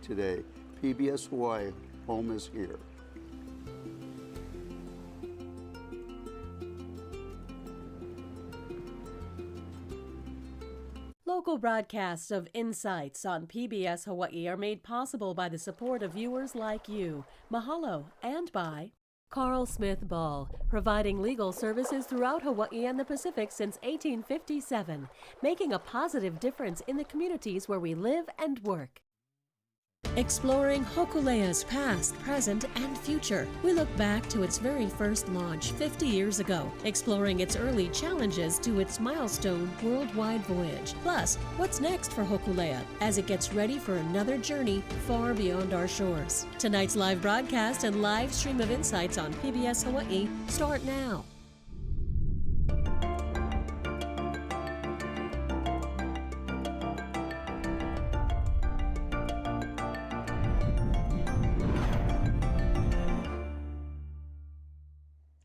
today. PBS Hawaii, home is here. Local broadcasts of Insights on PBS Hawaiʻi are made possible by the support of viewers like you. Mahalo, and by Carl Smith Ball, providing legal services throughout Hawaii and the Pacific since 1857, making a positive difference in the communities where we live and work. Exploring Hōkūleʻa's past, present, and future. We look back to its very first launch 50 years ago, exploring its early challenges to its milestone worldwide voyage. Plus, what's next for Hōkūleʻa as it gets ready for another journey far beyond our shores. Tonight's live broadcast and live stream of Insights on PBS Hawaii start now.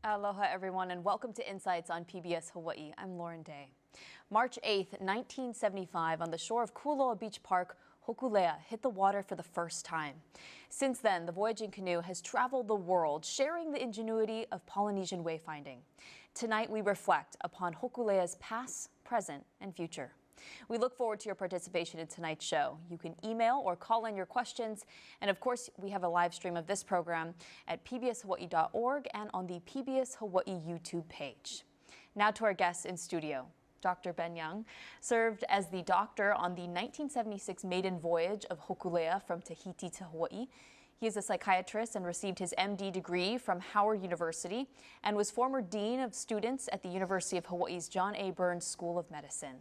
Aloha everyone and welcome to Insights on PBS Hawaii. I'm Lauren Day. March 8th, 1975, on the shore of Kualoa Beach Park, Hōkūleʻa hit the water for the first time. Since then, the voyaging canoe has traveled the world, sharing the ingenuity of Polynesian wayfinding. Tonight, we reflect upon Hōkūleʻa's past, present, and future. We look forward to your participation in tonight's show. You can email or call in your questions. And of course, we have a live stream of this program at pbshawaii.org and on the PBS Hawaii YouTube page. Now to our guests in studio. Dr. Ben Young served as the doctor on the 1976 maiden voyage of Hōkūleʻa from Tahiti to Hawaii. He is a psychiatrist and received his MD degree from Howard University and was former dean of students at the University of Hawaii's John A. Burns School of Medicine.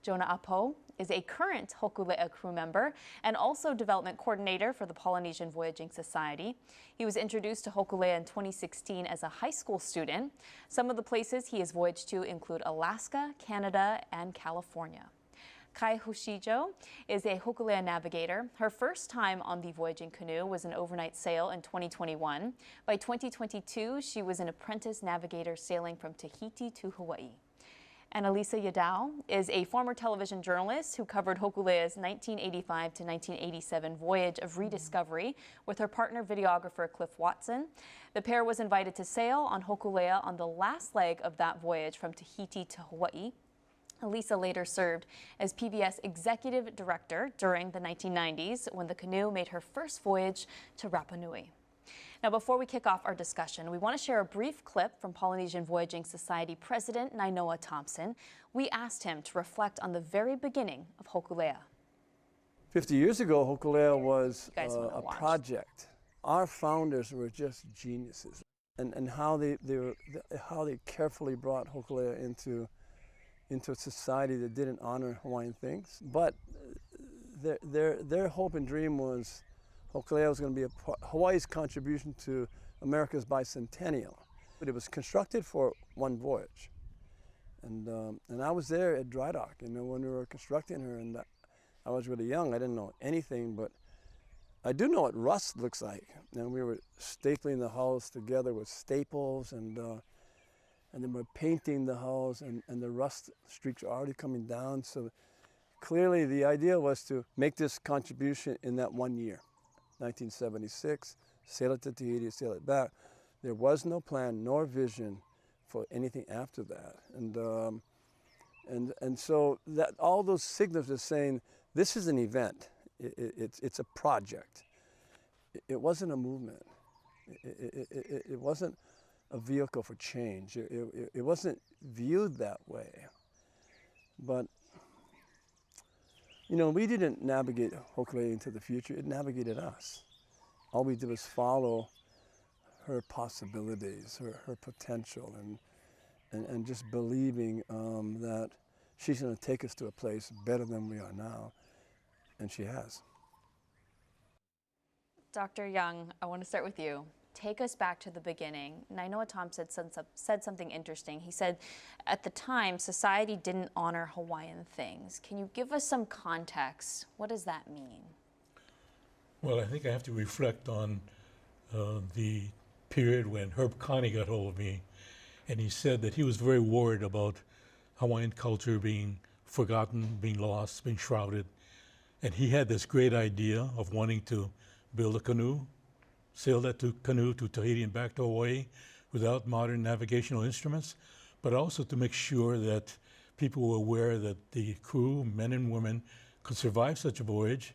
Jonah Apo is a current Hōkūleʻa crew member and also development coordinator for the Polynesian Voyaging Society. He was introduced to Hōkūleʻa in 2016 as a high school student. Some of the places he has voyaged to include Alaska, Canada, and California. Kai Hoshijo is a Hōkūleʻa navigator. Her first time on the voyaging canoe was an overnight sail in 2021. By 2022, she was an apprentice navigator sailing from Tahiti to Hawaii. And Elisa Yadao is a former television journalist who covered Hōkūleʻa's 1985 to 1987 voyage of rediscovery with her partner videographer Cliff Watson. The pair was invited to sail on Hōkūleʻa on the last leg of that voyage from Tahiti to Hawaii. Elisa later served as PBS executive director during the 1990s when the canoe made her first voyage to Rapa Nui. Now, before we kick off our discussion, we want to share a brief clip from Polynesian Voyaging Society President Nainoa Thompson. We asked him to reflect on the very beginning of Hōkūleʻa. 50 years ago, Hōkūleʻa was a project. Our founders were just geniuses, and how they carefully brought Hōkūleʻa into a society that didn't honor Hawaiian things. But their hope and dream was Hōkūleʻa was going to be Hawaii's contribution to America's bicentennial. But it was constructed for one voyage. And I was there at dry dock, when we were constructing her, and I was really young. I didn't know anything, but I do know what rust looks like. And we were stapling the hulls together with staples, and then we're painting the hulls, and the rust streaks are already coming down. So clearly the idea was to make this contribution in that 1 year. 1976, sail it to Tahiti, sail it back. There was no plan nor vision for anything after that. And so that all those signals are saying this is an event. It's a project. It wasn't a movement. It wasn't a vehicle for change. It wasn't viewed that way. But we didn't navigate Hōkūleʻa into the future. It navigated us. All we did was follow her possibilities, her potential, and just believing that she's going to take us to a place better than we are now, and she has. Dr. Young, I want to start with you. Take us back to the beginning. Nainoa Thompson said something interesting. He said, at the time, society didn't honor Hawaiian things. Can you give us some context? What does that mean? Well, I think I have to reflect on the period when Herb Connie got hold of me, and he said that he was very worried about Hawaiian culture being forgotten, being lost, being shrouded. And he had this great idea of wanting to build a canoe, sail that canoe to Tahiti and back to Hawaii without modern navigational instruments, but also to make sure that people were aware that the crew, men and women, could survive such a voyage,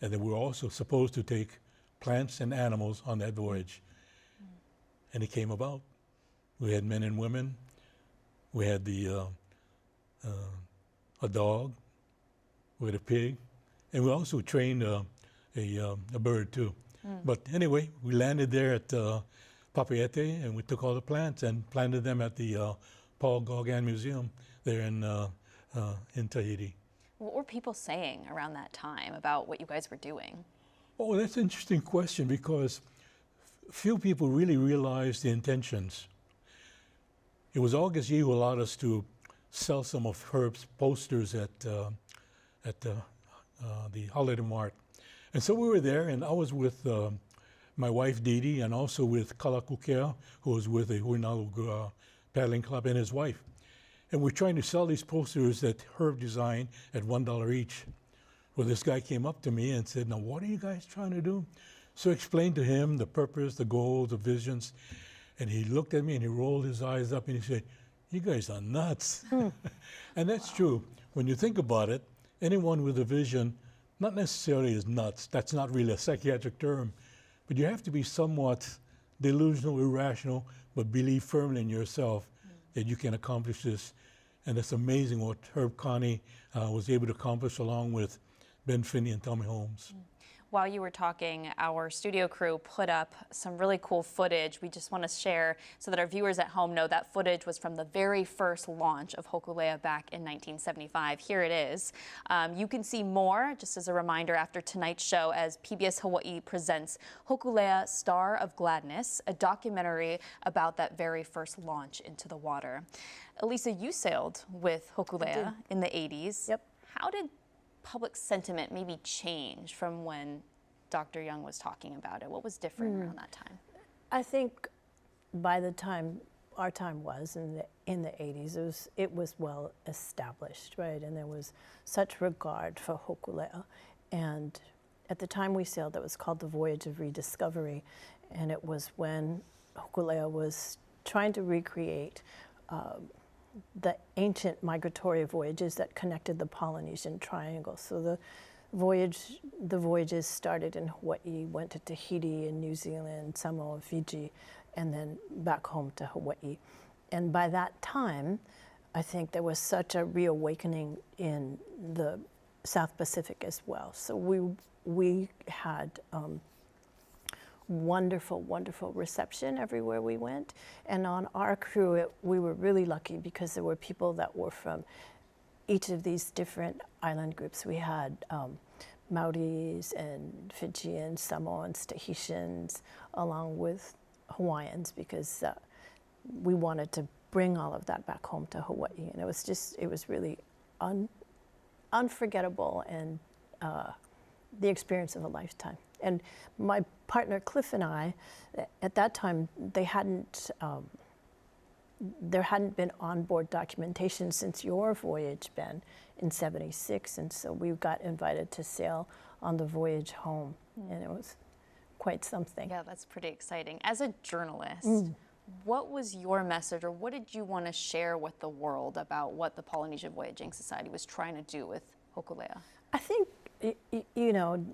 and that we're also supposed to take plants and animals on that voyage. And it came about. We had men and women. We had a dog. We had a pig. And we also trained a bird too. But anyway, we landed there at Papeete, and we took all the plants and planted them at the Paul Gauguin Museum there in Tahiti. What were people saying around that time about what you guys were doing? Oh, that's an interesting question, because few people really realized the intentions. It was August Yee who allowed us to sell some of Herb's posters at the Holiday Mart. And so we were there, and I was with my wife Didi, and also with Kalakukea, who was with the Huinalu Paddling Club, and his wife. And we're trying to sell these posters that Herb designed at $1 each. Well, this guy came up to me and said, "Now, what are you guys trying to do?" So I explained to him the purpose, the goals, the visions. And he looked at me and he rolled his eyes up and he said, "You guys are nuts." And that's true. When you think about it, anyone with a vision, not necessarily is nuts. That's not really a psychiatric term. But you have to be somewhat delusional, irrational, but believe firmly in yourself that you can accomplish this. And it's amazing what Herb Connie was able to accomplish, along with Ben Finney and Tommy Holmes. While you were talking, our studio crew put up some really cool footage. We just want to share so that our viewers at home know that footage was from the very first launch of Hōkūleʻa back in 1975. Here it is. You can see more, just as a reminder, after tonight's show, as PBS Hawaiʻi presents Hōkūleʻa Star of Gladness, a documentary about that very first launch into the water. Elisa, you sailed with Hōkūleʻa in the 80s. Yep. How did public sentiment maybe change from when Dr. Young was talking about it? What was different around that time? I think by the time our time was in the 80s, it was well established, right? And there was such regard for Hōkūleʻa. And at the time we sailed, it was called the Voyage of Rediscovery. And it was when Hōkūleʻa was trying to recreate the ancient migratory voyages that connected the Polynesian Triangle. So the voyages started in Hawaii, went to Tahiti and New Zealand, Samoa, Fiji, and then back home to Hawaii. And by that time, I think there was such a reawakening in the South Pacific as well. So we had wonderful, wonderful reception everywhere we went. And on our crew, we were really lucky because there were people that were from each of these different island groups. We had Maoris and Fijians, Samoans, Tahitians, along with Hawaiians, because we wanted to bring all of that back home to Hawaii. And it was really unforgettable, and the experience of a lifetime. And my partner Cliff and I, at that time, there hadn't been onboard documentation since your voyage, Ben, in '76, and so we got invited to sail on the voyage home, and it was quite something. Yeah, that's pretty exciting. As a journalist, what was your message, or what did you want to share with the world about what the Polynesian Voyaging Society was trying to do with Hōkūleʻa? I think, you know,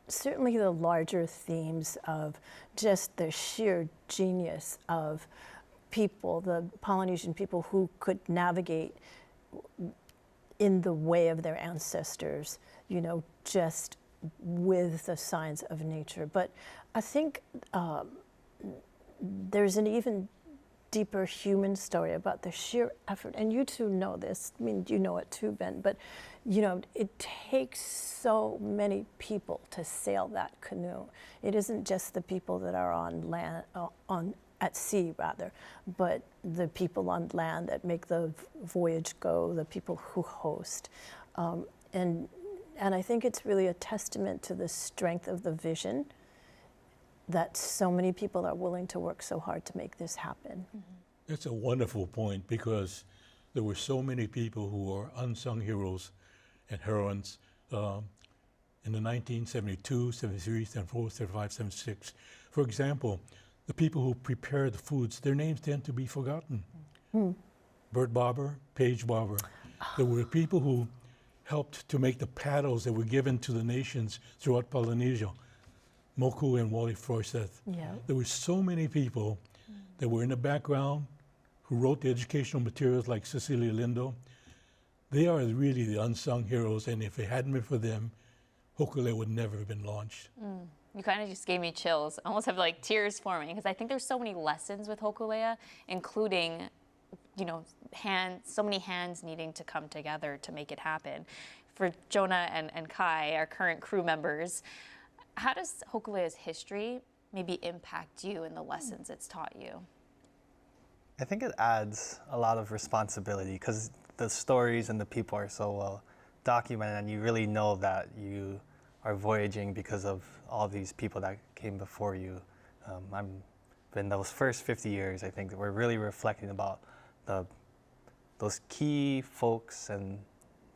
certainly the larger themes of just the sheer genius of people, the Polynesian people who could navigate in the way of their ancestors, you know, just with the signs of nature. But I think there's an even deeper human story about the sheer effort, and you two know this, I mean, you know it too, Ben, but you know, it takes so many people to sail that canoe. It isn't just the people that are on land, at sea rather, but the people on land that make the voyage go, the people who host. And I think it's really a testament to the strength of the vision that so many people are willing to work so hard to make this happen. That's a wonderful point, because there were so many people who are unsung heroes and heroines in the 1972, 73, 74, 75, 76. For example, the people who prepare the foods, their names tend to be forgotten. Bert Barber, Paige Barber. There were people who helped to make the paddles that were given to the nations throughout Polynesia. Moku and Wally Forsyth. Yeah. There were so many people that were in the background who wrote the educational materials like Cecilia Lindo. They are really the unsung heroes, and if it hadn't been for them, Hōkūle would never have been launched. You kind of just gave me chills. I almost have like tears forming because I think there's so many lessons with Hōkūle, including, you know, so many hands needing to come together to make it happen. For Jonah and Kai, our current crew members, how does Hōkūle's history maybe impact you and the lessons it's taught you? I think it adds a lot of responsibility because the stories and the people are so well documented, and you really know that you are voyaging because of all these people that came before you. In those first 50 years, I think that we're really reflecting about those key folks and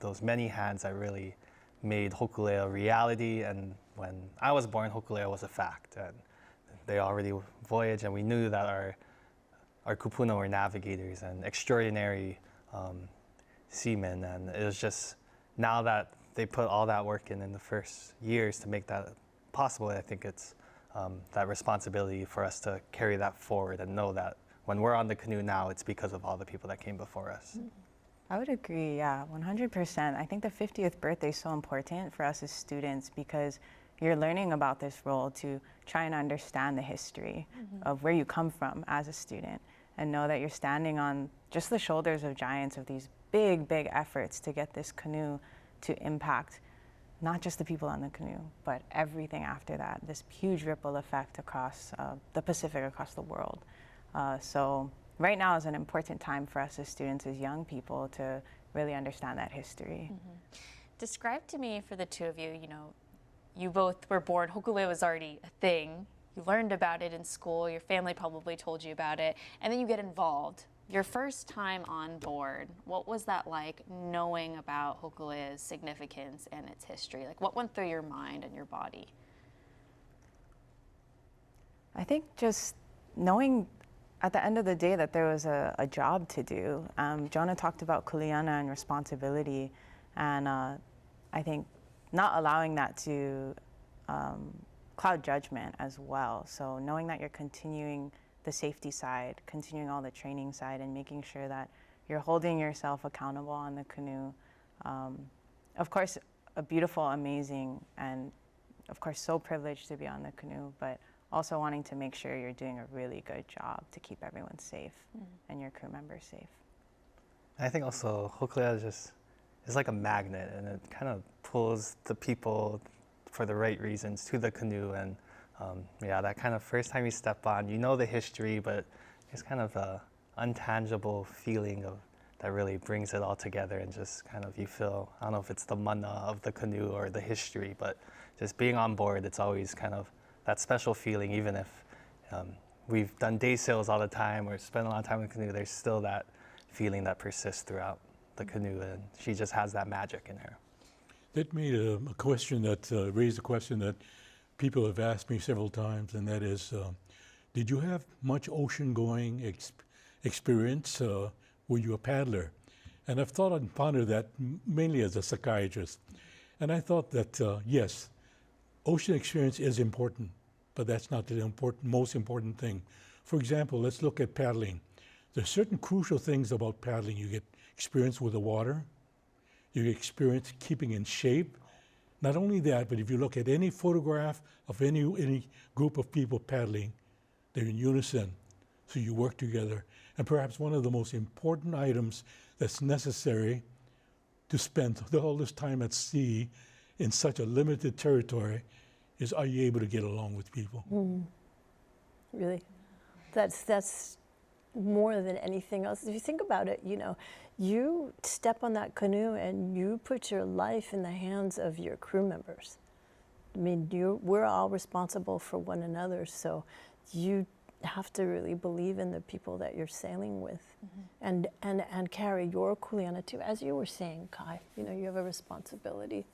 those many hands that really made Hōkūle a reality. And when I was born, Hōkūle was a fact, and they already voyaged, and we knew that our kupuna were navigators and extraordinary seamen. And it was just, now that they put all that work in the first years to make that possible, I think it's that responsibility for us to carry that forward and know that when we're on the canoe now, it's because of all the people that came before us. I would agree, yeah, 100%. I think the 50th birthday is so important for us as students because you're learning about this role to try and understand the history of where you come from as a student and know that you're standing on just the shoulders of giants of these big, big efforts to get this canoe to impact not just the people on the canoe, but everything after that, this huge ripple effect across the Pacific, across the world. So right now is an important time for us as students, as young people, to really understand that history. Describe to me, for the two of you, you know, you both were born, Hōkūle was already a thing. You learned about it in school, your family probably told you about it, and then you get involved. Your first time on board, what was that like, knowing about Hōkūle's significance and its history? Like, what went through your mind and your body? I think just knowing at the end of the day that there was a job to do. Jonah talked about kuleana and responsibility, and I think not allowing that to cloud judgment as well. So knowing that you're continuing the safety side, continuing all the training side, and making sure that you're holding yourself accountable on the canoe. Of course, a beautiful, amazing, and of course so privileged to be on the canoe, but also wanting to make sure you're doing a really good job to keep everyone safe and your crew members safe. I think also Hōkūle is like a magnet, and it kind of pulls the people for the right reasons to the canoe. And yeah, that kind of first time you step on, you know the history, but it's kind of a untangible feeling of that really brings it all together, and just kind of you feel, I don't know if it's the mana of the canoe or the history, but just being on board, it's always kind of that special feeling. Even if we've done day sails all the time or spent a lot of time in the canoe, there's still that feeling that persists throughout the canoe, and she just has that magic in her. That made a question that raised a question that people have asked me several times, and that is, did you have much ocean-going experience? Were you a paddler? And I've thought and pondered that mainly as a psychiatrist. And I thought that, yes, ocean experience is important, but that's not the most important thing. For example, let's look at paddling. There's certain crucial things about paddling. You get experience with the water. You get experience keeping in shape. Not only that, but if you look at any photograph of any group of people paddling, they're in unison, so you work together. And perhaps one of the most important items that's necessary to spend all this time at sea in such a limited territory is, are you able to get along with people? Really, that's more than anything else. If you think about it, you know, you step on that canoe and you put your life in the hands of your crew members. I mean, we're all responsible for one another, so you have to really believe in the people that you're sailing with, and carry your kuleana too. As you were saying, Kai, you know, you have a responsibility.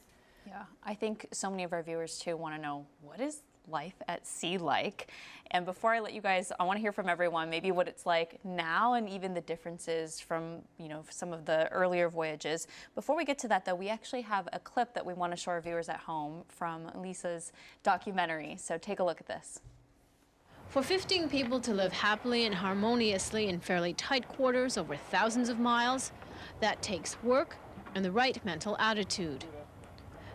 Yeah. Yeah, I think so many of our viewers too want to know, what is life at sea like? And before I let you guys, I want to hear from everyone, maybe what it's like now and even the differences from, you know, some of the earlier voyages. Before we get to that though, we actually have a clip that we want to show our viewers at home from Elisa's documentary. So take a look at this. For 15 people to live happily and harmoniously in fairly tight quarters over thousands of miles, that takes work and the right mental attitude.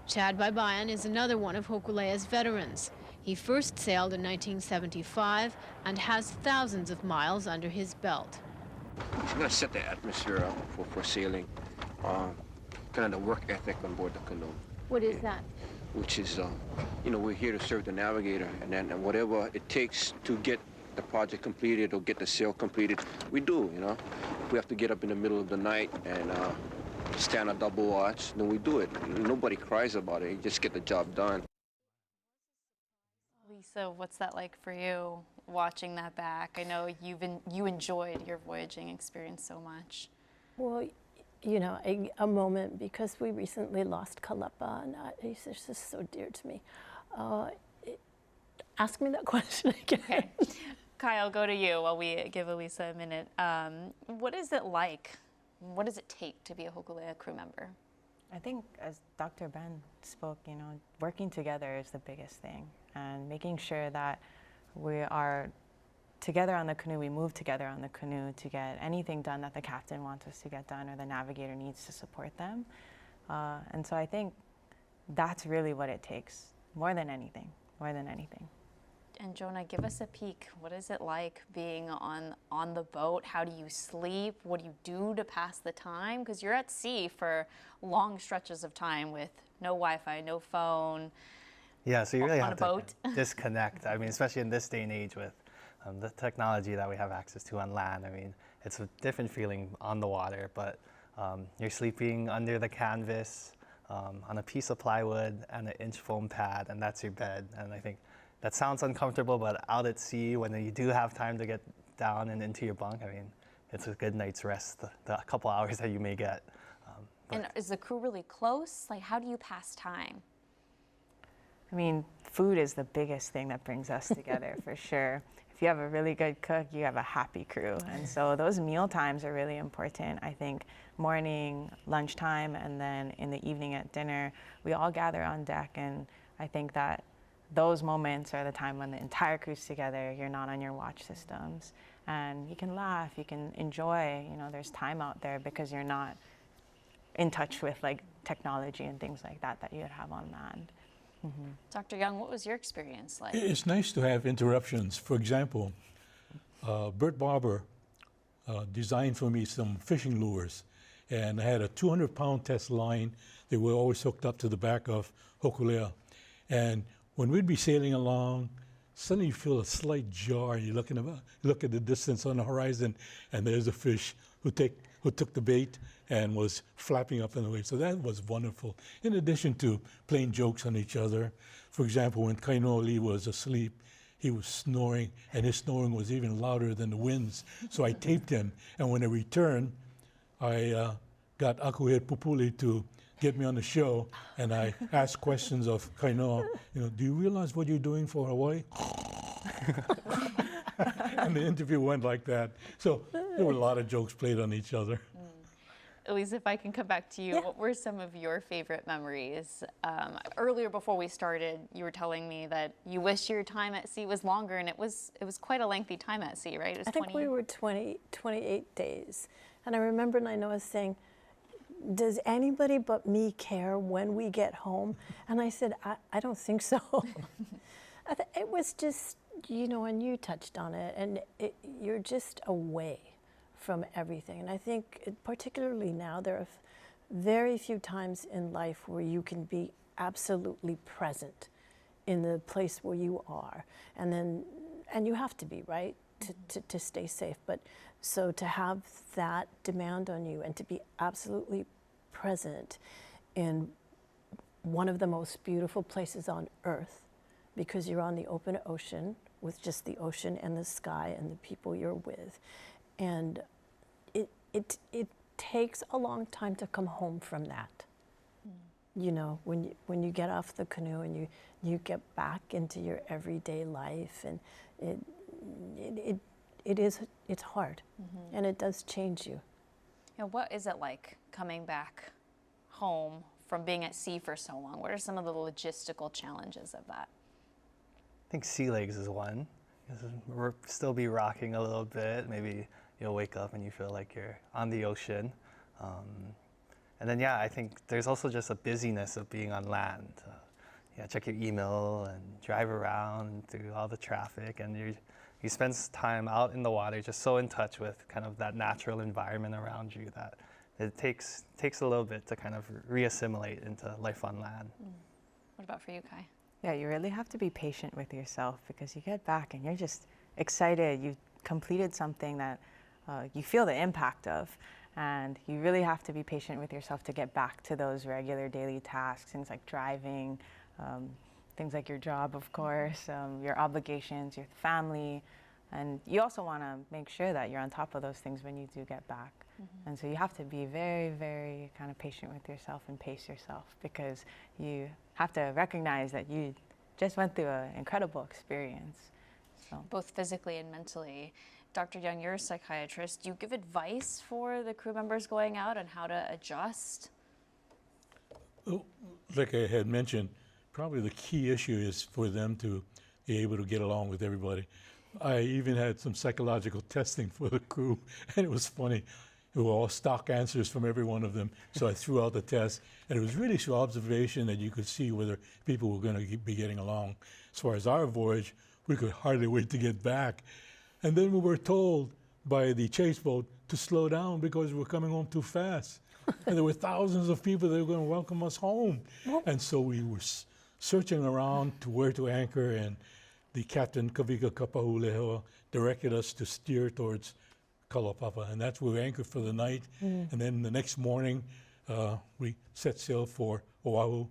Chad Baibayan is another one of Hōkūleʻa's veterans. He first sailed in 1975 and has thousands of miles under his belt. It's going to set the atmosphere up for sailing, kind of the work ethic on board the canoe. What is that? Which is, you know, we're here to serve the navigator, and then whatever it takes to get the project completed or get the sail completed, we do, you know. If we have to get up in the middle of the night and stand a double watch, then we do it. Nobody cries about it. You just get the job done. Lisa, what's that like for you, watching that back? I know you enjoyed your voyaging experience so much. Well, you know, a moment, because we recently lost Kalepa, and it's just so dear to me. Ask me that question again. Okay. Kai, I'll go to you while we give Elisa a minute. What is it like? What does it take to be a Hōkūleʻa crew member? I think, as Dr. Ben spoke, you know, working together is the biggest thing, and making sure that we are together on the canoe, we move together on the canoe to get anything done that the captain wants us to get done or the navigator needs to support them. And so I think that's really what it takes, more than anything. And Jonah, give us a peek. What is it like being on the boat? How do you sleep? What do you do to pass the time? Because you're at sea for long stretches of time with no Wi-Fi, no phone. Yeah, so you really have on a boat. to disconnect. I mean, especially in this day and age with the technology that we have access to on land. I mean, it's a different feeling on the water, but you're sleeping under the canvas on a piece of plywood and an inch foam pad, and that's your bed. And I think that sounds uncomfortable, but out at sea, when you do have time to get down and into your bunk, I mean, it's a good night's rest, the couple hours that you may get. And is the crew really close? Like, how do you pass time? I mean, food is the biggest thing that brings us together, for sure. If you have a really good cook, you have a happy crew. And so those meal times are really important. I think morning, lunchtime, and then in the evening at dinner, we all gather on deck, and I think that those moments are the time when the entire crew's together, you're not on your watch systems, and you can laugh, you can enjoy, you know, there's time out there because you're not in touch with like technology and things like that that you'd have on land. Mm-hmm. Dr. Young, what was your experience like? It's nice to have interruptions. For example, Bert Barber designed for me some fishing lures, and I had a 200-pound test line. They were always hooked up to the back of Hōkūleʻa. And when we'd be sailing along, suddenly you feel a slight jar. You look at the distance on the horizon, and there's a fish who took the bait and was flapping up in the waves. So that was wonderful. In addition to playing jokes on each other. For example, when Kaino'oli was asleep, he was snoring, and his snoring was even louder than the winds. So I taped him, and when I returned, I got Akuhe Pupuli to get me on the show, and I asked questions of Kainoa, you know, do you realize what you're doing for Hawaii? And the interview went like that. So there were a lot of jokes played on each other. Elisa, if I can come back to you, what were some of your favorite memories? Earlier before we started, you were telling me that you wish your time at sea was longer, and it was quite a lengthy time at sea, right? It was I think we were 28 days. And I remember Nainoa saying, does anybody but me care when we get home? And I said, I don't think so. It was just, you know, and you touched on it, and you're just away from everything. And I think particularly now, there are very few times in life where you can be absolutely present in the place where you are. And you have to be, right, to stay safe. But so to have that demand on you and to be absolutely present in one of the most beautiful places on earth, because you're on the open ocean with just the ocean and the sky and the people you're with. And it takes a long time to come home from that. you know, when you get off the canoe and you get back into your everyday life, and it's hard, and it does change you. You know, what is it like coming back home from being at sea for so long? What are some of the logistical challenges of that? I think sea legs is one. We'll still be rocking a little bit. Maybe you'll wake up and you feel like you're on the ocean. And then, yeah, I think there's also just a busyness of being on land. Check your email and drive around through all the traffic, and you spend time out in the water, just so in touch with kind of that natural environment around you that it takes a little bit to kind of re-assimilate into life on land. What about for you, Kai? Yeah, you really have to be patient with yourself, because you get back and you're just excited. You completed something that you feel the impact of, and you really have to be patient with yourself to get back to those regular daily tasks, things like driving, things like your job, of course, your obligations, your family, and you also want to make sure that you're on top of those things when you do get back. And so you have to be very, very kind of patient with yourself and pace yourself, because you have to recognize that you just went through an incredible experience. So. Both physically and mentally. Dr. Young, you're a psychiatrist. Do you give advice for the crew members going out on how to adjust? Well, like I had mentioned, probably the key issue is for them to be able to get along with everybody. I even had some psychological testing for the crew, and it was funny. It were all stock answers from every one of them. So I threw out the test, and it was really through observation that you could see whether people were going to be getting along. As far as our voyage, we could hardly wait to get back. And then we were told by the chase boat to slow down because we were coming home too fast. And there were thousands of people that were going to welcome us home. And so we were searching around to where to anchor, and the captain, Kavika Kapahulehoa, directed us to steer towards Kalaupapa, and that's where we anchored for the night. And then the next morning, we set sail for Oʻahu.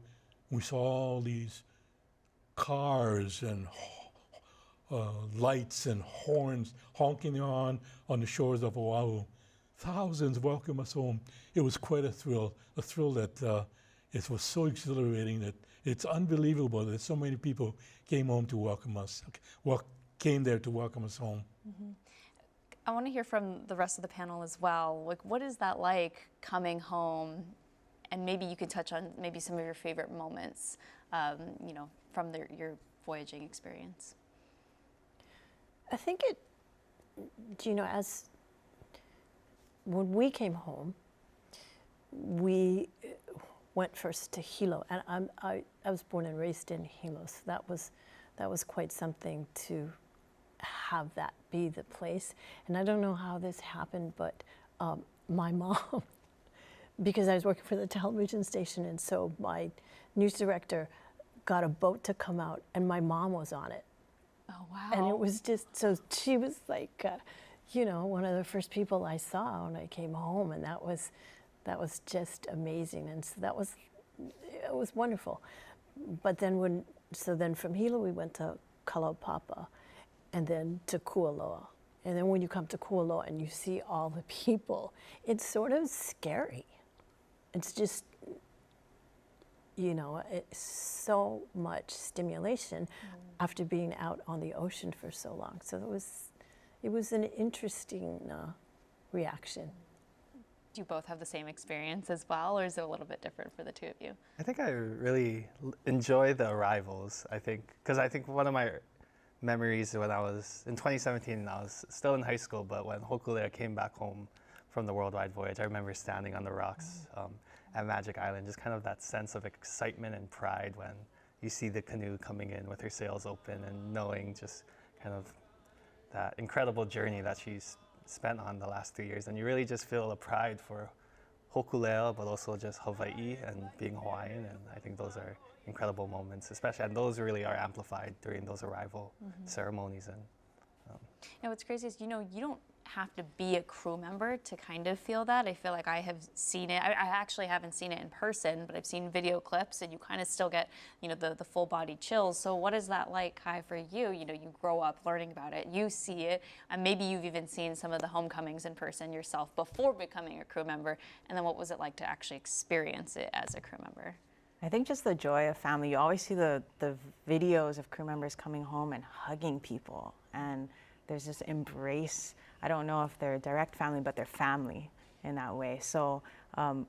We saw all these cars and lights and horns honking on the shores of Oʻahu. Thousands welcomed us home. It was quite a thrill that it was so exhilarating that it's unbelievable that so many people came home to welcome us, came there to welcome us home. I want to hear from the rest of the panel as well. Like, what is that like coming home? And maybe you could touch on maybe some of your favorite moments, you know, from your voyaging experience. I think you know, when we came home, we went first to Hilo, and I was born and raised in Hilo, so that was quite something to have that be the place. And I don't know how this happened, but my mom, because I was working for the television station, and so my news director got a boat to come out, and my mom was on it. Oh, wow. And it was just, so she was like, you know, one of the first people I saw when I came home, and that was just amazing. And so it was wonderful. But then then from Hilo we went to Kalaupapa, and then to Kualoa. And then when you come to Kualoa and you see all the people, it's sort of scary. It's just, you know, it's so much stimulation after being out on the ocean for so long. So it was an interesting reaction. Do you both have the same experience as well, or is it a little bit different for the two of you? I think I really enjoy the arrivals, because I think one of my memories when I was in 2017, I was still in high school, but when Hōkūle came back home from the worldwide voyage, I remember standing on the rocks at Magic Island, just kind of that sense of excitement and pride when you see the canoe coming in with her sails open, and knowing just kind of that incredible journey that she's spent on the last 3 years. And you really just feel a pride for Hōkūleʻa, but also just Hawaii and being Hawaiian. And I think those are incredible moments, especially, and those really are amplified during those arrival ceremonies. And now what's crazy is, you know, you don't have to be a crew member to kind of feel that. I feel like I have seen it. I actually haven't seen it in person, but I've seen video clips, and you kind of still get, you know, the full body chills. So what is that like, Kai, for you? You know, you grow up learning about it, you see it, and maybe you've even seen some of the homecomings in person yourself before becoming a crew member. And then what was it like to actually experience it as a crew member? I think just the joy of family. You always see the videos of crew members coming home and hugging people, and there's this embrace. I don't know if they're direct family, but they're family in that way. So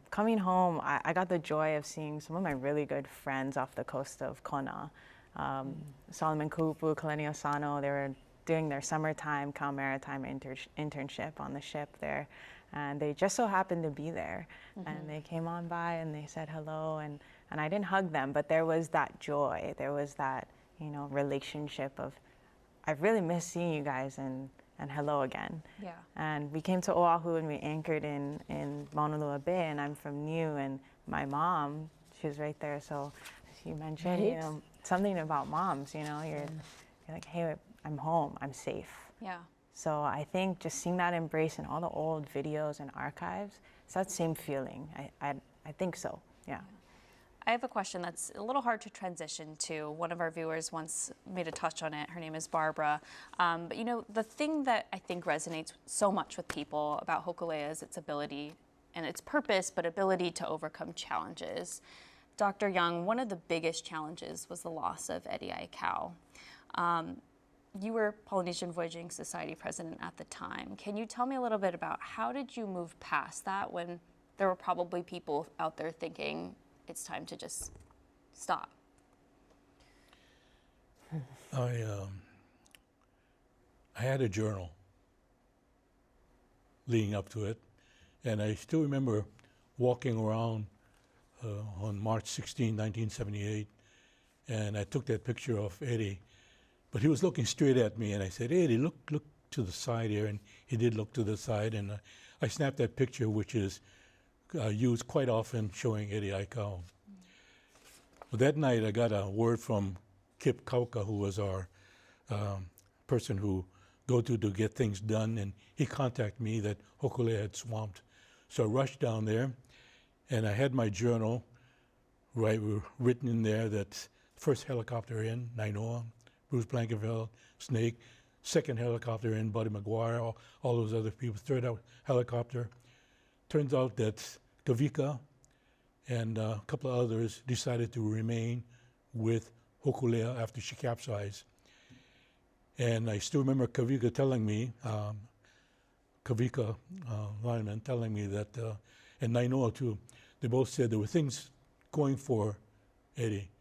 coming home, I got the joy of seeing some of my really good friends off the coast of Kona. Solomon Kupu, Kaleni Osano, they were doing their summertime Cal Maritime internship on the ship there. And they just so happened to be there. And they came on by and they said hello, and I didn't hug them, but there was that joy. There was that, you know, relationship of, I've really missed seeing you guys, and hello again. Yeah. And we came to Oʻahu and we anchored in Maunalua Bay, and I'm from Niu, and my mom, she was right there. So she mentioned, you know, something about moms, you know, you're like, hey, I'm home, I'm safe. Yeah. So I think just seeing that embrace in all the old videos and archives, it's that same feeling. I think so, yeah. I have a question that's a little hard to transition to. One of our viewers once made a touch on it. Her name is Barbara. But you know, the thing that I think resonates so much with people about Hōkūleʻa is its ability and its purpose, but ability to overcome challenges. Dr. Young, one of the biggest challenges was the loss of Eddie Aikau. You were Polynesian Voyaging Society president at the time. Can you tell me a little bit about how did you move past that when there were probably people out there thinking it's time to just stop? I had a journal leading up to it, and I still remember walking around on March 16, 1978, and I took that picture of Eddie. But he was looking straight at me, and I said, Eddie, look to the side here. And he did look to the side, and I snapped that picture, which is used quite often, showing Eddie Aikau. But that night, I got a word from Kip Kauka, who was our person who go to get things done, and he contacted me that Hōkūleʻa had swamped. So I rushed down there, and I had my journal written in there that first helicopter in, Nainoa, Bruce Blankenfeld, Snake, second helicopter in, Buddy McGuire, all those other people, third helicopter. Turns out that Kavika and a couple of others decided to remain with Hōkūleʻa after she capsized. And I still remember Kavika telling me, lineman telling me that, and Nainoa too, they both said there were things going for Eddie.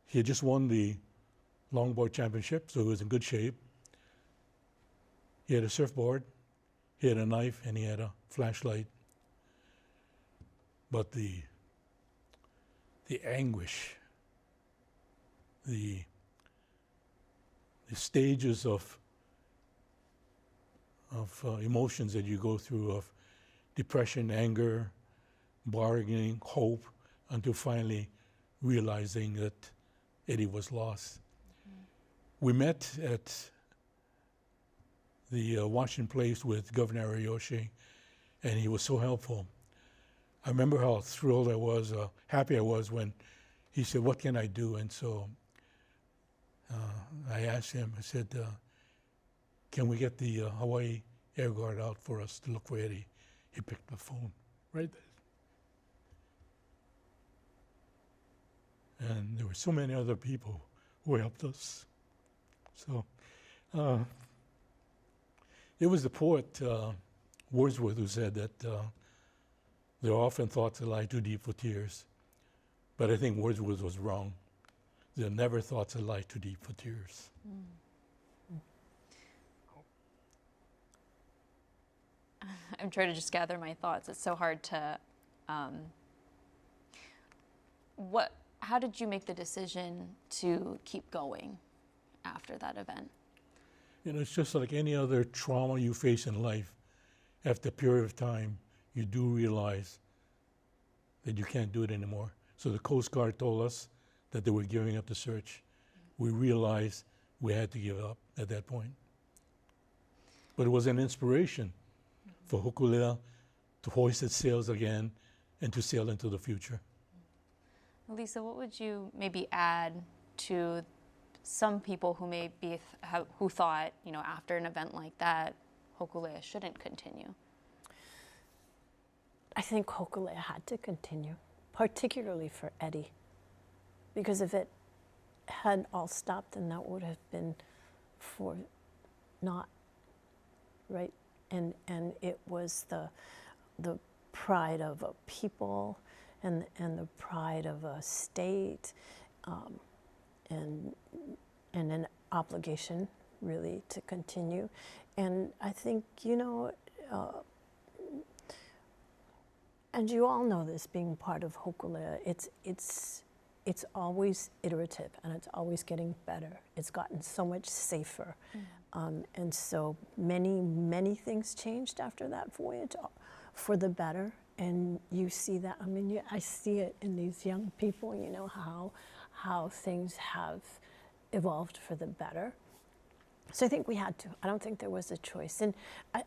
He had just won the longboard championship, so he was in good shape. He had a surfboard, he had a knife, and he had a flashlight. But the anguish, the stages of emotions that you go through, of depression, anger, bargaining, hope, until finally realizing that Eddie was lost. We met at the Washington Place with Governor Ariyoshi, and he was so helpful. I remember how thrilled I was, happy I was when he said, what can I do? And so I asked him, I said, can we get the Hawaii Air Guard out for us to look for Eddie? He picked the phone right there. And there were so many other people who helped us. So it was the poet Wordsworth who said that there are often thoughts that lie too deep for tears. But I think Wordsworth was wrong. There are never thoughts that lie too deep for tears. I'm trying to just gather my thoughts. It's so hard to, how did you make the decision to keep going after that event? You know, it's just like any other trauma you face in life. After a period of time, you do realize that you can't do it anymore. So the Coast Guard told us that they were giving up the search. We realized we had to give up at that point. But it was an inspiration for Hōkūleʻa to hoist its sails again and to sail into the future. Elisa, what would you maybe add to some people who who thought, you know, after an event like that, Hōkūleʻa shouldn't continue? I think Hōkūleʻa had to continue, particularly for Eddie. because if it had all stopped, then that would have been for naught, right? And it was the pride of a people and the pride of a state, and an obligation really to continue. And I think, you know, and you all know this, being part of Hōkūle, it's always iterative and it's always getting better. It's gotten so much safer. And so many things changed after that voyage for the better. And you see that, I mean, I see it in these young people, you know, how things have evolved for the better. So I think we had to. I don't think there was a choice. And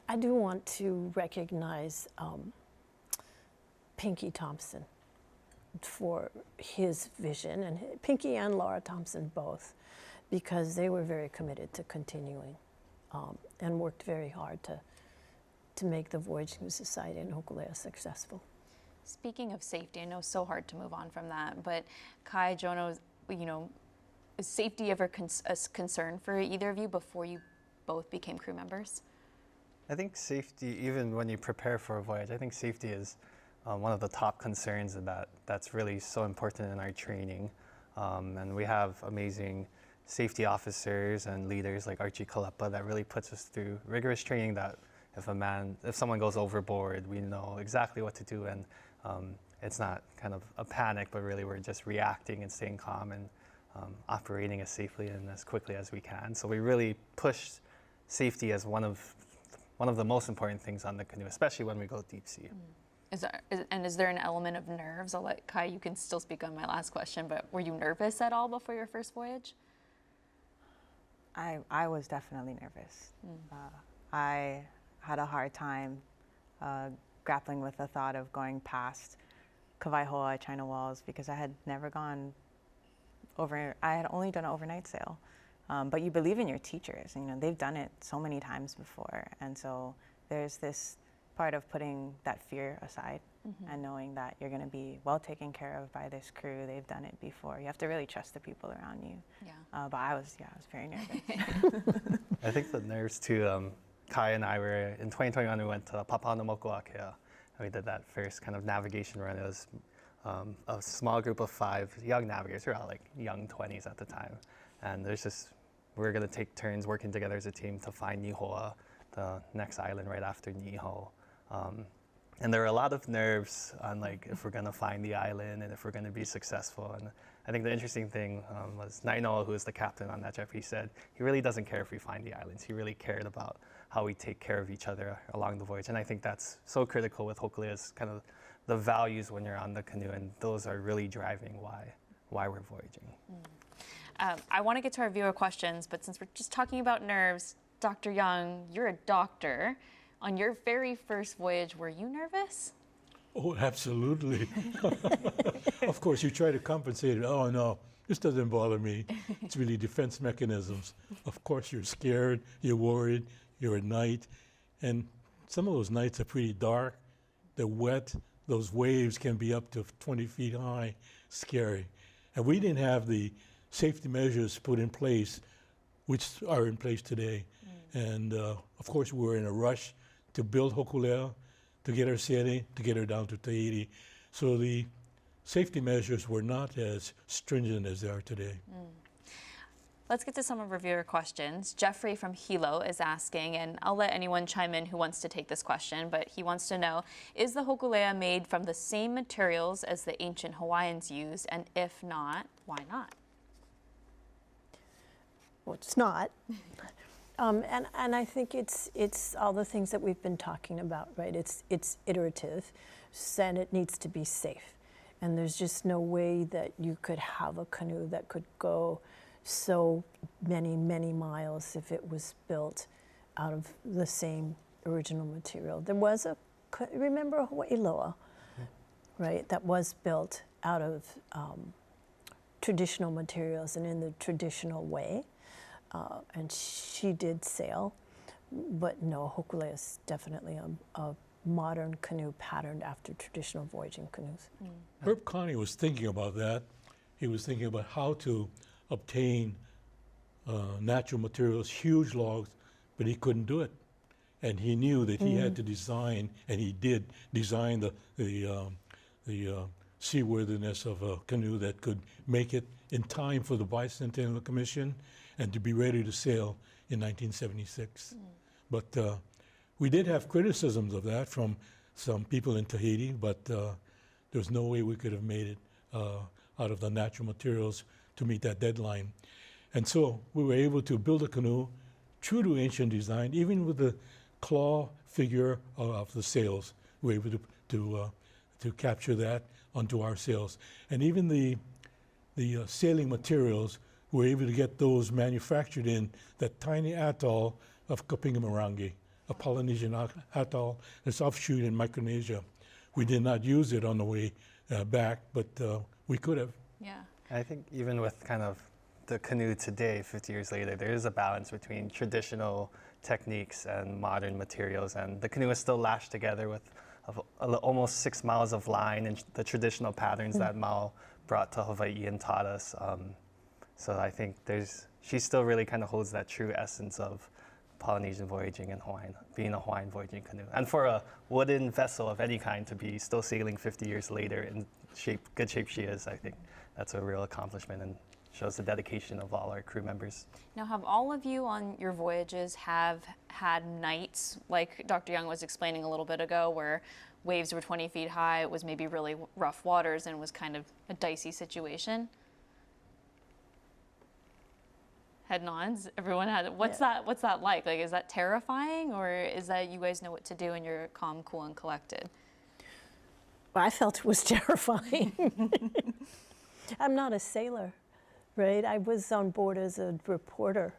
I do want to recognize Pinky Thompson for his vision, and Pinky and Laura Thompson both, because they were very committed to continuing and worked very hard to make the Voyaging Society and Hōkūleʻa successful. Speaking of safety, I know it's so hard to move on from that, but Kai, Jonah, you know, is safety ever a concern for either of you before you both became crew members? I think safety, even when you prepare for a voyage, I think safety is one of the top concerns, and that's really so important in our training. And we have amazing safety officers and leaders like Archie Kalepa that really puts us through rigorous training that if someone goes overboard, we know exactly what to do, and it's not kind of a panic, but really we're just reacting and staying calm and operating as safely and as quickly as we can. So we really push safety as one of the most important things on the canoe, especially when we go deep sea. Is there an element of nerves? I'll let Kai, you can still speak on my last question, but were you nervous at all before your first voyage? I was definitely nervous. I had a hard time grappling with the thought of going past Kawaihoa, China Walls, because I had never gone over, I had only done an overnight sail. But you believe in your teachers, and, you know, they've done it so many times before. And so there's this part of putting that fear aside and knowing that you're going to be well taken care of by this crew. They've done it before. You have to really trust the people around you. Yeah. But I was very nervous. I think the nerves too, Kai and I were, in 2021, we went to Papaʻanamokuākea, and we did that first kind of navigation run. It was a small group of 5 young navigators. We were all like young 20s at the time. And we were going to take turns working together as a team to find Nihoa, the next island right after Niho. And there were a lot of nerves on like if we're going to find the island and if we're going to be successful. And I think the interesting thing was Nainoa, who is the captain on that ship, he said he really doesn't care if we find the islands. He really cared about how we take care of each other along the voyage. And I think that's so critical with Hōkūle, is kind of the values when you're on the canoe, and those are really driving why we're voyaging. I want to get to our viewer questions, but since we're just talking about nerves, Dr. Young, you're a doctor. On your very first voyage, were you nervous? Oh, absolutely. Of course, you try to compensate it. Oh, no, this doesn't bother me. It's really defense mechanisms. Of course, you're scared, you're worried, you're at night. And some of those nights are pretty dark. They're wet. Those waves can be up to 20 feet high. Scary. And we didn't have the safety measures put in place, which are in place today. And of course, we were in a rush to build Hōkūleʻa, to get her sailing, to get her down to Tahiti. So the safety measures were not as stringent as they are today. Let's get to some of our viewer questions. Jeffrey from Hilo is asking, and I'll let anyone chime in who wants to take this question, but he wants to know, is the Hōkūleʻa made from the same materials as the ancient Hawaiians used? And if not, why not? Well, it's not. And I think it's all the things that we've been talking about, right? It's iterative, and it needs to be safe. And there's just no way that you could have a canoe that could go so many miles if it was built out of the same original material. There was remember Hawaii Loa, right? That was built out of traditional materials and in the traditional way. And she did sail, but no, Hōkūle is definitely a modern canoe patterned after traditional voyaging canoes. Herb Connie was thinking about that. he was thinking about how to obtain natural materials, huge logs, but he couldn't do it. And he knew that he had to design, and he did design the seaworthiness of a canoe that could make it in time for the Bicentennial Commission and to be ready to sail in 1976. But we did have criticisms of that from some people in Tahiti, but there's no way we could have made it out of the natural materials to meet that deadline. And so we were able to build a canoe true to ancient design, even with the claw figure of the sails. We were able to capture that onto our sails. And even the sailing materials, we were able to get those manufactured in that tiny atoll of Kapingamarangi, a Polynesian atoll that's offshoot in Micronesia. We did not use it on the way back, but we could have. Yeah. I think even with kind of the canoe today, 50 years later, there is a balance between traditional techniques and modern materials, and the canoe is still lashed together with almost 6 miles of line and the traditional patterns that Mao brought to Hawaii and taught us. So I think she still really kind of holds that true essence of Polynesian voyaging and being a Hawaiian voyaging canoe. And for a wooden vessel of any kind to be still sailing 50 years later in good shape she is, I think that's a real accomplishment and shows the dedication of all our crew members. Now, have all of you on your voyages have had nights, like Dr. Young was explaining a little bit ago, where waves were 20 feet high, it was maybe really rough waters, and it was kind of a dicey situation? Head nods. Everyone had. What's that like? Like, is that terrifying, or is that you guys know what to do and you're calm, cool, and collected? Well, I felt it was terrifying. I'm not a sailor, right? I was on board as a reporter,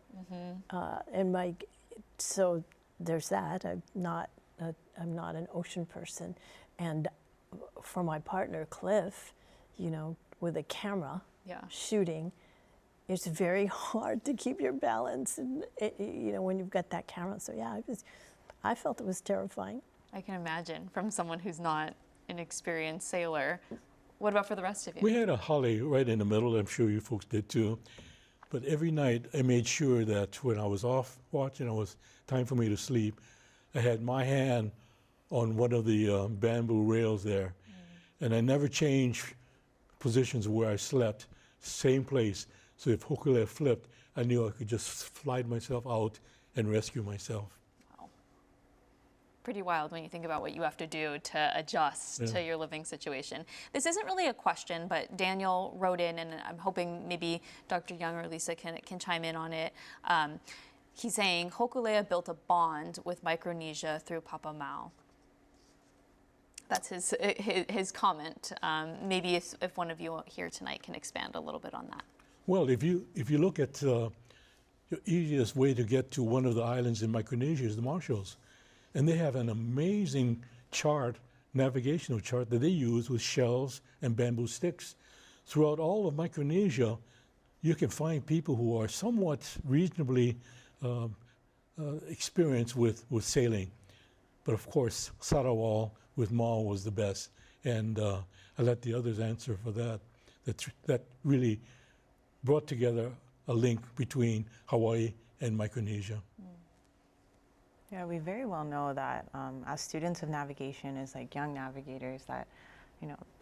so there's that. I'm not an ocean person, and for my partner Cliff, with a camera, shooting, it's very hard to keep your balance, and when you've got that camera. So yeah, I felt it was terrifying. I can imagine from someone who's not an experienced sailor. What about for the rest of you? We had a holly right in the middle. I'm sure you folks did too. But every night I made sure that when I was off watch and it was time for me to sleep, I had my hand on one of the bamboo rails there. And I never changed positions where I slept, same place. So if Hōkūle flipped, I knew I could just slide myself out and rescue myself. Wow. Pretty wild when you think about what you have to do to adjust to your living situation. This isn't really a question, but Daniel wrote in, and I'm hoping maybe Dr. Young or Elisa can chime in on it. He's saying Hōkūleʻa built a bond with Micronesia through Papa Mau. That's his comment. Maybe if one of you here tonight can expand a little bit on that. Well, if you look at the easiest way to get to one of the islands in Micronesia is the Marshalls. And they have an amazing chart, navigational chart that they use with shells and bamboo sticks. Throughout all of Micronesia, you can find people who are somewhat reasonably experienced with sailing. But of course, Sarawal with Mao was the best. And I let the others answer for that. That really brought together a link between Hawaii and Micronesia. Yeah, we very well know that as students of navigation, as like young navigators, that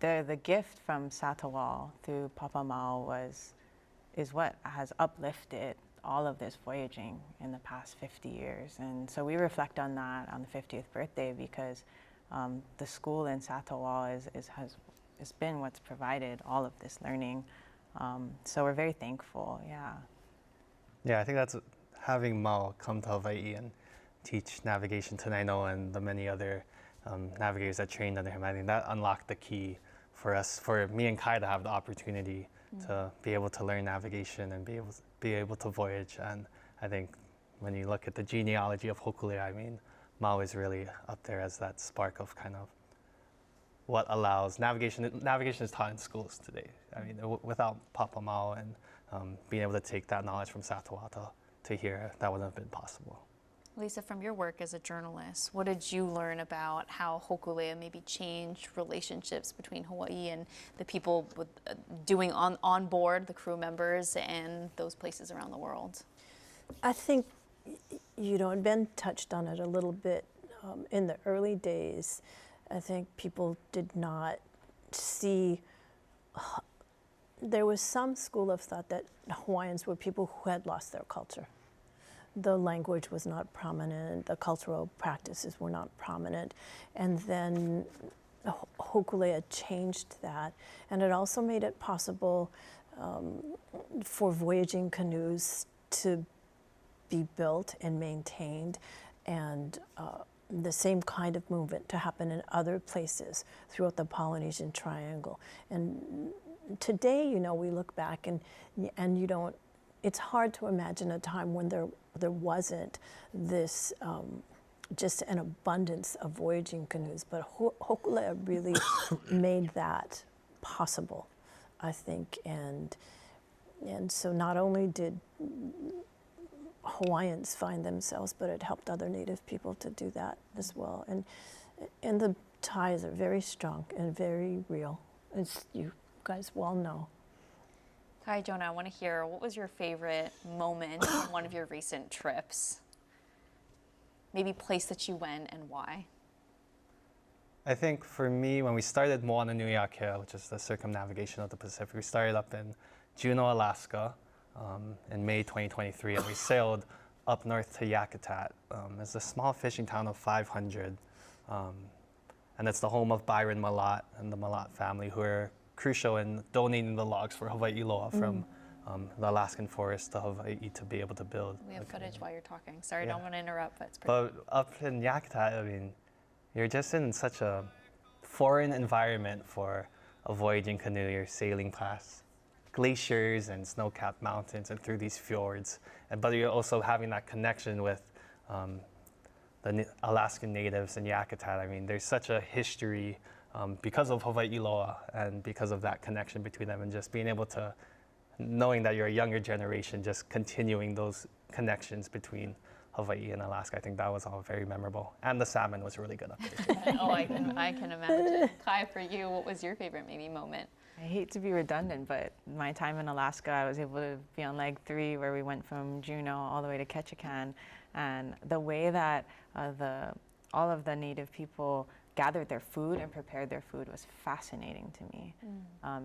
the gift from Satawal through Papa Mau is what has uplifted all of this voyaging in the past 50 years. And so we reflect on that on the 50th birthday because the school in Satawal has been what's provided all of this learning. So we're very thankful, Yeah, I think that's having Mau come to Hawaii and teach navigation to Naino and the many other navigators that trained under him. I think that unlocked the key for me and Kai to have the opportunity to be able to learn navigation and be able to voyage. And I think when you look at the genealogy of Hōkūle, I mean, Mau is really up there as that spark of kind of what allows navigation. Navigation is taught in schools today. I mean, without Papa Mau and being able to take that knowledge from Satawal to here, that wouldn't have been possible. Lisa, from your work as a journalist, what did you learn about how Hōkūleʻa maybe changed relationships between Hawaii and the people with, doing on board, the crew members, and those places around the world? I think, you know, and Ben touched on it a little bit. In the early days, I think people did not see, there was some school of thought that Hawaiians were people who had lost their culture. The language was not prominent, the cultural practices were not prominent, and then Hōkūleʻa changed that, and it also made it possible for voyaging canoes to be built and maintained, and the same kind of movement to happen in other places throughout the Polynesian Triangle. And today, you know, we look back and you don't, it's hard to imagine a time when there wasn't this just an abundance of voyaging canoes, but Hōkūleʻa really made that possible, I think. And so not only did Hawaiians find themselves, but it helped other Native people to do that as well. And the ties are very strong and very real, as you guys well know. Hi, Jonah, I want to hear, what was your favorite moment on one of your recent trips? Maybe place that you went and why? I think for me, when we started Moana Nui Akea, which is the circumnavigation of the Pacific, we started up in Juneau, Alaska, in May 2023, and we sailed up north to Yakutat. It's a small fishing town of 500, and it's the home of Byron Malat and the Malat family, who are crucial in donating the logs for Hawaii Loa from the Alaskan forest to Hawaii to be able to build. We have footage while you're talking. Sorry, Yeah. don't want to interrupt, but it's pretty But up in Yakutat, I mean, you're just in such a foreign environment for a voyaging canoe. You're sailing past glaciers and snow-capped mountains and through these fjords, but you're also having that connection with the Alaskan natives in Yakutat. I mean, there's such a history because of Hawaii Loa and because of that connection between them, and just being able to, knowing that you're a younger generation, just continuing those connections between Hawaii and Alaska. I think that was all very memorable. And the salmon was really good up there. Oh, I can imagine. Kai, for you, what was your favorite maybe moment? I hate to be redundant, but my time in Alaska, I was able to be on leg 3, where we went from Juneau all the way to Ketchikan, and the way that all of the Native people gathered their food and prepared their food was fascinating to me.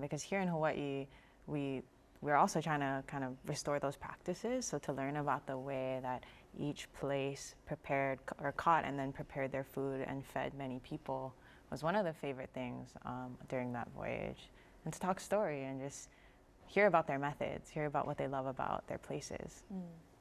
Because here in Hawaii, we're also trying to kind of restore those practices. So to learn about the way that each place prepared or caught and then prepared their food and fed many people was one of the favorite things during that voyage. And to talk story and just hear about their methods, hear about what they love about their places.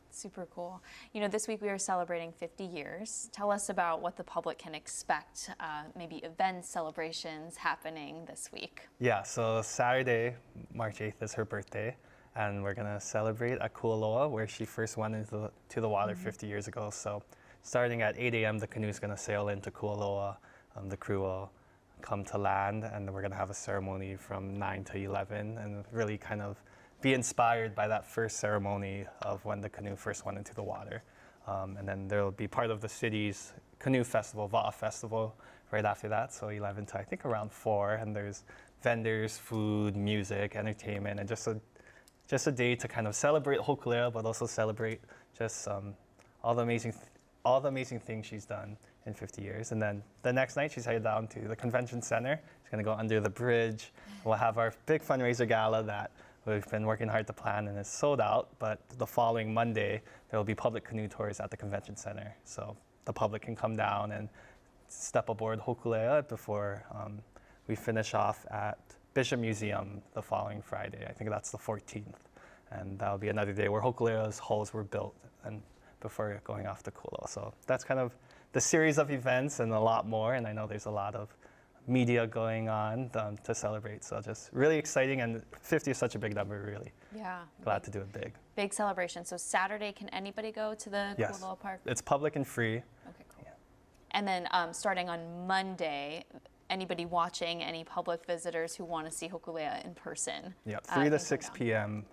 Super cool. You know, this week we are celebrating 50 years. Tell us about what the public can expect, maybe events, celebrations happening this week. Yeah, so Saturday, March 8th is her birthday, and we're gonna celebrate at Kualoa, where she first went into the water 50 years ago. So starting at 8 a.m., the canoe's gonna sail into Kualoa. The crew will come to land, and we're gonna have a ceremony from 9 to 11, and really kind of be inspired by that first ceremony of when the canoe first went into the water. And then there'll be part of the city's canoe festival, Va'a Festival, right after that, so 11 to I think around 4, and there's vendors, food, music, entertainment, and just a day to kind of celebrate Hōkūleʻa, but also celebrate just all the amazing things she's done in 50 years. And then the next night, she's headed down to the convention center. She's gonna go under the bridge. We'll have our big fundraiser gala that we've been working hard to plan, and it's sold out, but the following Monday, there will be public canoe tours at the convention center. So the public can come down and step aboard Hōkūleʻa before we finish off at Bishop Museum the following Friday. I think that's the 14th. And that'll be another day where Hōkūleʻa's hulls were built and before going off to Kualoa. So that's kind of the series of events and a lot more. And I know there's a lot of media going on to celebrate. So just really exciting, and 50 is such a big number, really. Yeah. Glad to do it big. Big celebration. So Saturday, can anybody go to the Yes. Kualoa Park? It's public and free. Okay, cool. Yeah. And then starting on Monday, anybody watching, any public visitors who want to see Hōkūleʻa in person. Yep, 3 to 6 p.m.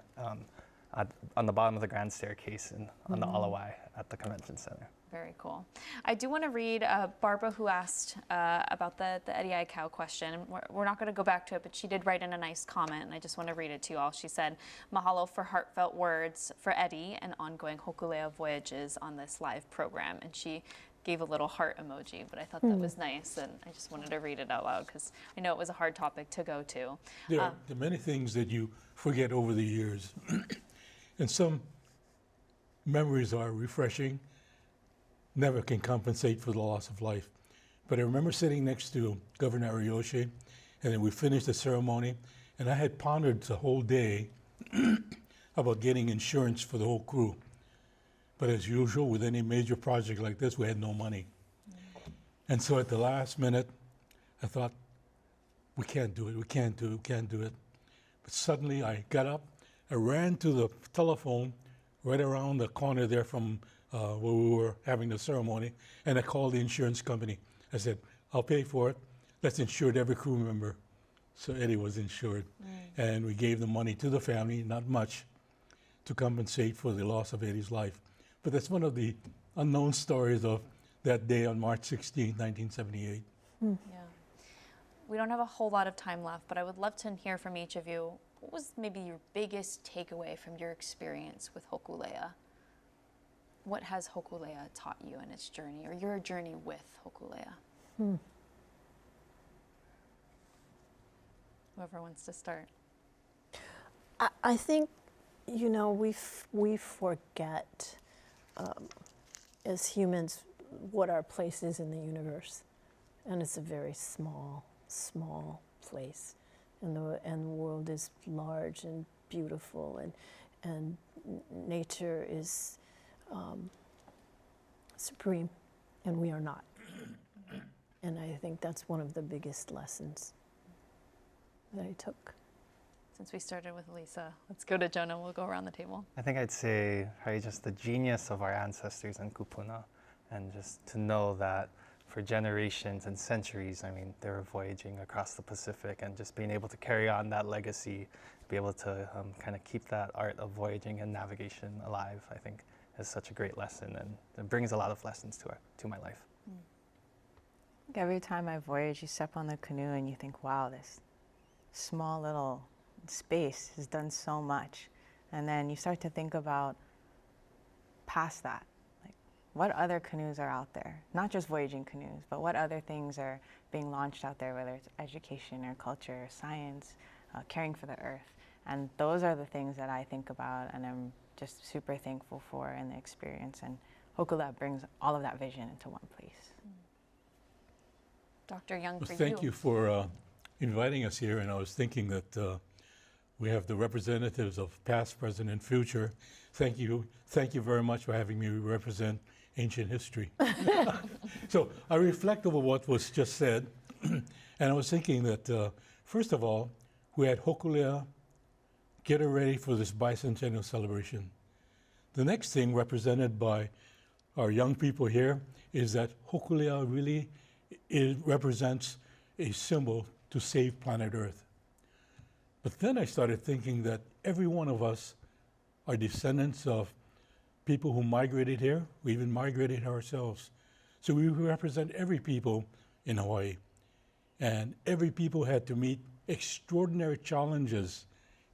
on the bottom of the grand staircase and on the Alawai at the convention center. Very cool. I do want to read Barbara, who asked about the Eddie cow question. We're not going to go back to it, but she did write in a nice comment, and I just want to read it to you all. She said, "Mahalo for heartfelt words for Eddie and ongoing Hōkūleʻa voyages on this live program." And she gave a little heart emoji, but I thought that was nice, and I just wanted to read it out loud because I know it was a hard topic to go to. There are many things that you forget over the years, and some memories are refreshing, never can compensate for the loss of life. But I remember sitting next to Governor Ariyoshi, and then we finished the ceremony, and I had pondered the whole day about getting insurance for the whole crew. But as usual, with any major project like this, we had no money. And so at the last minute, I thought, we can't do it, we can't do it, we can't do it. But suddenly I got up, I ran to the telephone right around the corner there from where we were having the ceremony, and I called the insurance company. I said, I'll pay for it. Let's insure every crew member. So Eddie was insured. And we gave the money to the family, not much, to compensate for the loss of Eddie's life. But that's one of the unknown stories of that day on March 16, 1978. Yeah. We don't have a whole lot of time left, but I would love to hear from each of you. What was maybe your biggest takeaway from your experience with Hōkūleʻa? What has Hōkūleʻa taught you in its journey, or your journey with Hōkūleʻa? Whoever wants to start. I think, you know, we forget as humans what our place is in the universe, and it's a very small place, and the world is large and beautiful, and nature is supreme, and we are not. And I think that's one of the biggest lessons that I took. Since we started with Elisa, let's go to Jonah. We'll go around the table. I think I'd say just the genius of our ancestors in kupuna, and just to know that for generations and centuries, I mean, they were voyaging across the Pacific, and just being able to carry on that legacy, be able to kind of keep that art of voyaging and navigation alive, I think is such a great lesson, and it brings a lot of lessons to my life. Every time I voyage, you step on the canoe and you think, wow, this small little space has done so much. And then you start to think about past that, like what other canoes are out there? Not just voyaging canoes, but what other things are being launched out there, whether it's education or culture or science, caring for the earth. And those are the things that I think about, and I'm just super thankful for in the experience. And Hōkūleʻa brings all of that vision into one place. Dr. Young, for you. Thank you for inviting us here, and I was thinking that we have the representatives of past, present, and future. Thank you very much for having me represent ancient history. So I reflect over what was just said, and I was thinking that, first of all, we had Hōkūleʻa get her ready for this bicentennial celebration. The next thing, represented by our young people here, is that Hōkūleʻa really represents a symbol to save planet Earth. But then I started thinking that every one of us are descendants of people who migrated here. We even migrated ourselves. So we represent every people in Hawaii. And every people had to meet extraordinary challenges,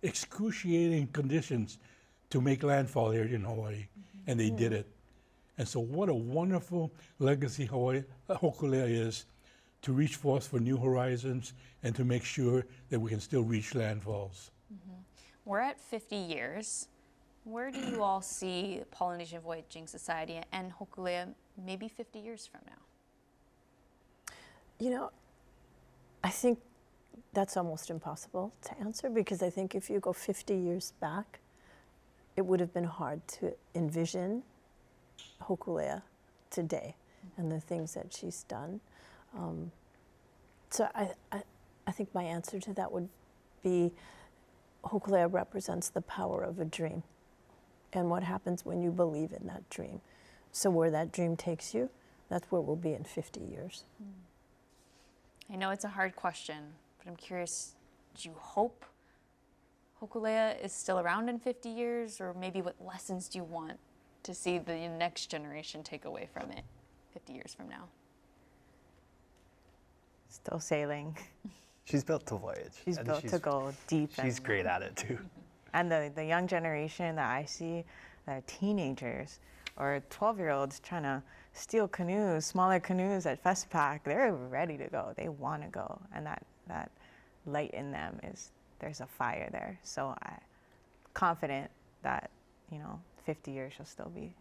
excruciating conditions to make landfall here in Hawaii. And they did it. And so what a wonderful legacy Hōkūleʻa is, to reach forth for new horizons and to make sure that we can still reach landfalls. We're at 50 years. Where do you all see Polynesian Voyaging Society and Hōkūleʻa maybe 50 years from now? You know, I think that's almost impossible to answer, because I think if you go 50 years back, it would have been hard to envision Hōkūleʻa today and the things that she's done. So I think my answer to that would be Hōkūleʻa represents the power of a dream and what happens when you believe in that dream. So where that dream takes you, that's where we'll be in 50 years. I know it's a hard question, but I'm curious, do you hope Hōkūleʻa is still around in 50 years, or maybe what lessons do you want to see the next generation take away from it 50 years from now? Still sailing. She's built to voyage. She's built to go deep. She's great at it too. And the young generation that I see, the teenagers or 12-year-olds trying to steal canoes, smaller canoes at Festpac, they're ready to go. They want to go. And that light in them is, there's a fire there. So I'm confident that, 50 years she'll still be.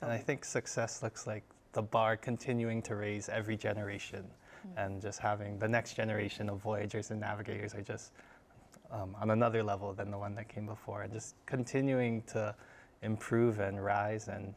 And I think success looks like the bar continuing to raise every generation. And just having the next generation of voyagers and navigators are just on another level than the one that came before. And just continuing to improve and rise, and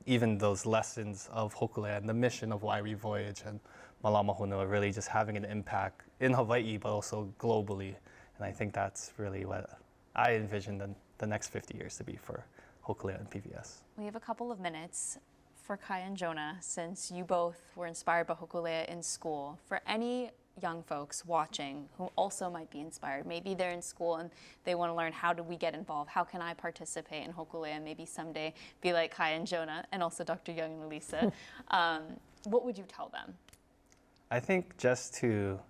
even those lessons of Hōkūle and the mission of why we voyage and Malama Honua really just having an impact in Hawaii, but also globally. And I think that's really what I envision the next 50 years to be for Hōkūle and PBS. We have a couple of minutes for Kai and Jonah, since you both were inspired by Hōkūle in school. For any young folks watching who also might be inspired, maybe they're in school and they want to learn, how do we get involved? How can I participate in Hōkūle and maybe someday be like Kai and Jonah, and also Dr. Young and Elisa? What would you tell them? I think just to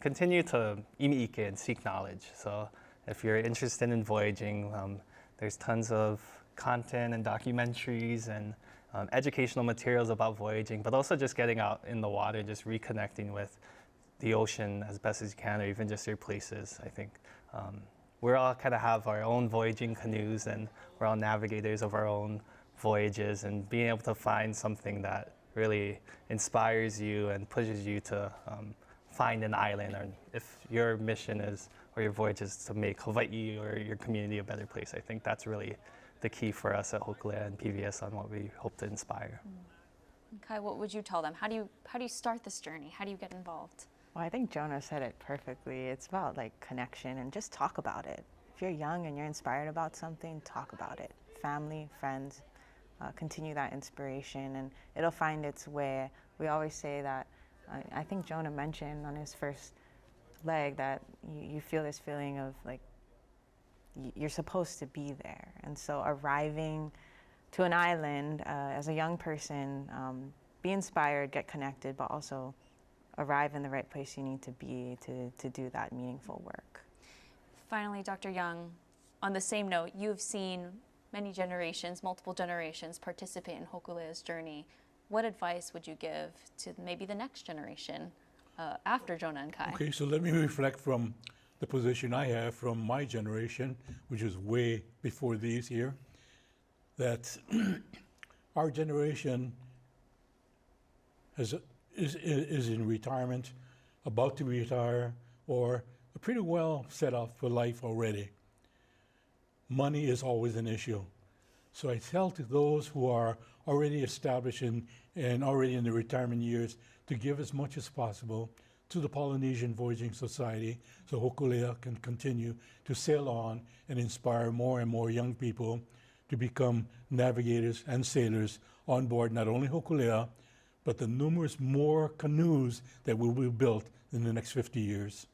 continue to imiike and seek knowledge. So if you're interested in voyaging, there's tons of content and documentaries and educational materials about voyaging, but also just getting out in the water, just reconnecting with the ocean as best as you can, or even just your places. I think we're all kind of have our own voyaging canoes, and we're all navigators of our own voyages, and being able to find something that really inspires you and pushes you to find an island, or if your mission is, or your voyage is to make Hawaii or your community a better place. I think that's really the key for us at Hōkūle and PBS on what we hope to inspire. Kai, what would you tell them? How do you start this journey? How do you get involved? Well, I think Jonah said it perfectly. It's about connection, and just talk about it. If you're young and you're inspired about something, talk about it. Family, friends, continue that inspiration, and it'll find its way. We always say that, I think Jonah mentioned on his first leg that you feel this feeling of you're supposed to be there. And so arriving to an island as a young person, be inspired, get connected, but also arrive in the right place you need to be to do that meaningful work. Finally, Dr. Young, on the same note, you've seen many generations, multiple generations participate in Hōkūle's journey. What advice would you give to maybe the next generation after Jonah and Kai? Okay, so let me reflect from the position I have from my generation, which is way before these here, that our generation is in retirement, about to retire, or pretty well set up for life already. Money is always an issue. So I tell to those who are already established and already in the retirement years to give as much as possible to the Polynesian Voyaging Society, so Hōkūleʻa can continue to sail on and inspire more and more young people to become navigators and sailors on board not only Hōkūleʻa, but the numerous more canoes that will be built in the next 50 years.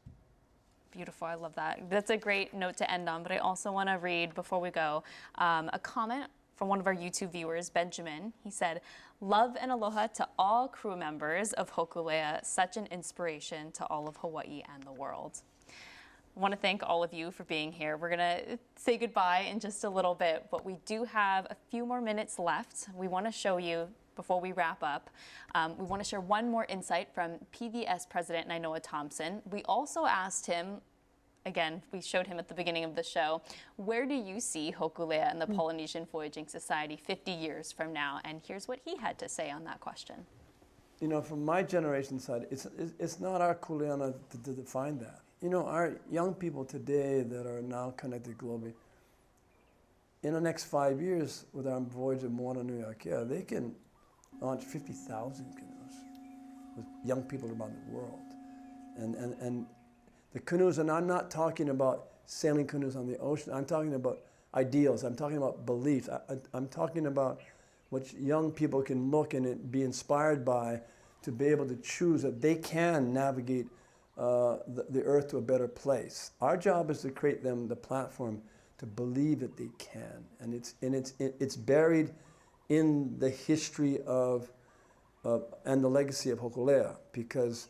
Beautiful, I love that. That's a great note to end on, but I also want to read, before we go, a comment from one of our YouTube viewers, Benjamin. He said, "Love and aloha to all crew members of Hōkūleʻa, such an inspiration to all of Hawaii and the world." I want to thank all of you for being here. We're going to say goodbye in just a little bit, but we do have a few more minutes left. We want to show you, before we wrap up, we want to share one more insight from PBS President Nainoa Thompson. We also asked him, again, we showed him at the beginning of the show, where do you see Hōkūleʻa and the Polynesian Voyaging Society 50 years from now? And here's what he had to say on that question. From my generation side, it's not our kuleana to define that. Our young people today that are now connected globally, in the next 5 years with our voyage of Moana Nui Akea, they can launch 50,000 canoes with young people around the world. And the canoes, and I'm not talking about sailing canoes on the ocean, I'm talking about ideals, I'm talking about beliefs, I'm talking about what young people can look and be inspired by to be able to choose that they can navigate the earth to a better place. Our job is to create them the platform to believe that they can, and it's buried in the history of and the legacy of Hōkūleʻa, because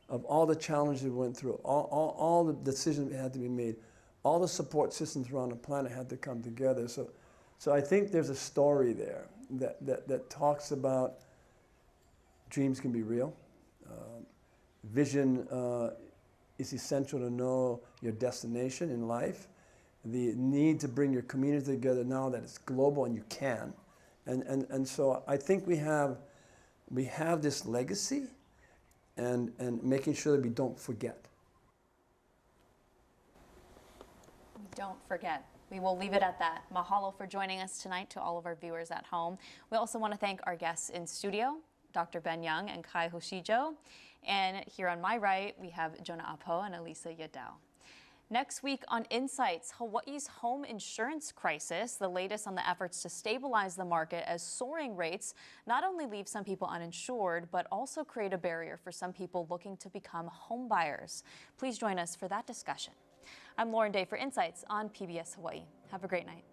of all the challenges we went through, all the decisions that had to be made, all the support systems around the planet had to come together. So I think there's a story there that talks about dreams can be real. Vision is essential to know your destination in life. The need to bring your community together now that it's global and you can. And so I think we have this legacy and making sure that we don't forget. We don't forget. We will leave it at that. Mahalo for joining us tonight to all of our viewers at home. We also want to thank our guests in studio, Dr. Ben Young and Kai Hoshijo. And here on my right, we have Jonah Apo and Elisa Yadao. Next week on Insights, Hawaii's home insurance crisis, the latest on the efforts to stabilize the market as soaring rates not only leave some people uninsured, but also create a barrier for some people looking to become home buyers. Please join us for that discussion. I'm Lauren Day for Insights on PBS Hawaiʻi. Have a great night.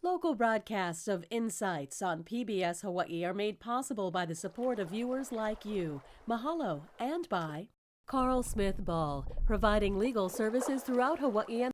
Local broadcasts of Insights on PBS Hawaiʻi are made possible by the support of viewers like you. Mahalo, and by Carl Smith Ball, providing legal services throughout Hawaii and